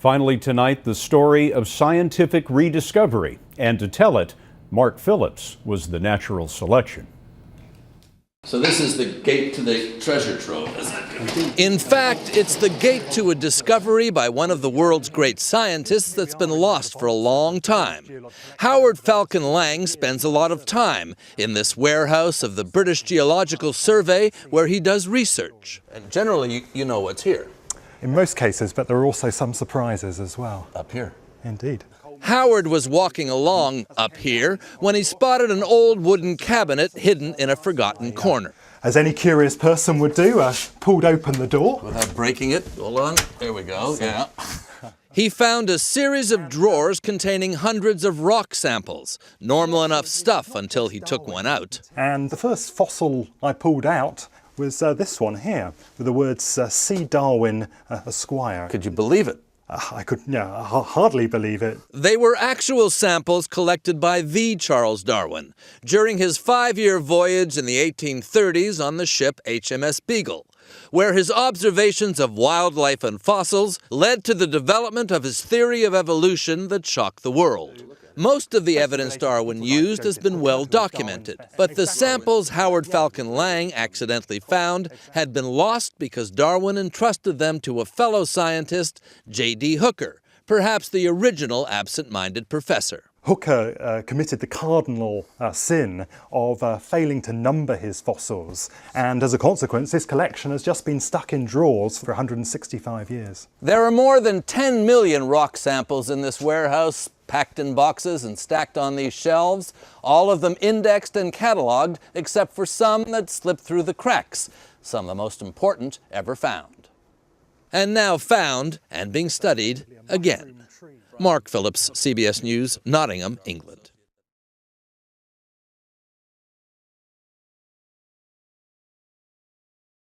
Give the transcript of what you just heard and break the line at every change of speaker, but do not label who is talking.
Finally tonight, the story of scientific rediscovery. And to tell it, Mark Phillips was the natural selection.
So this is the gate to the treasure trove, isn't it?
In fact, it's the gate to a discovery by one of the world's great scientists that's been lost for a long time. Howard Falcon Lang spends a lot of time in this warehouse of the British Geological Survey where he does research.
And generally, you know what's here.
In most cases, but there are also some surprises as well.
Up here.
Indeed.
Howard was walking along up here when he spotted an old wooden cabinet hidden in a forgotten corner.
As any curious person would do, pulled open the door.
Without breaking it. Hold on. There we go. Yeah.
He found a series of drawers containing hundreds of rock samples. Normal enough stuff until he took one out.
And the first fossil I pulled out was this one here, with the words C. Darwin, Esquire.
Could you believe it?
I could hardly believe it.
They were actual samples collected by the Charles Darwin during his 5-year voyage in the 1830s on the ship HMS Beagle, where his observations of wildlife and fossils led to the development of his theory of evolution that shocked the world. Most of the evidence Darwin used has been well documented, but the samples Howard Falcon Lang accidentally found had been lost because Darwin entrusted them to a fellow scientist, J.D. Hooker, perhaps the original absent-minded professor.
Hooker committed the cardinal sin of failing to number his fossils, and as a consequence, his collection has just been stuck in drawers for 165 years.
There are more than 10 million rock samples in this warehouse, packed in boxes and stacked on these shelves, all of them indexed and cataloged, except for some that slipped through the cracks, some of the most important ever found. And now found and being studied again. Mark Phillips, CBS News, Nottingham, England.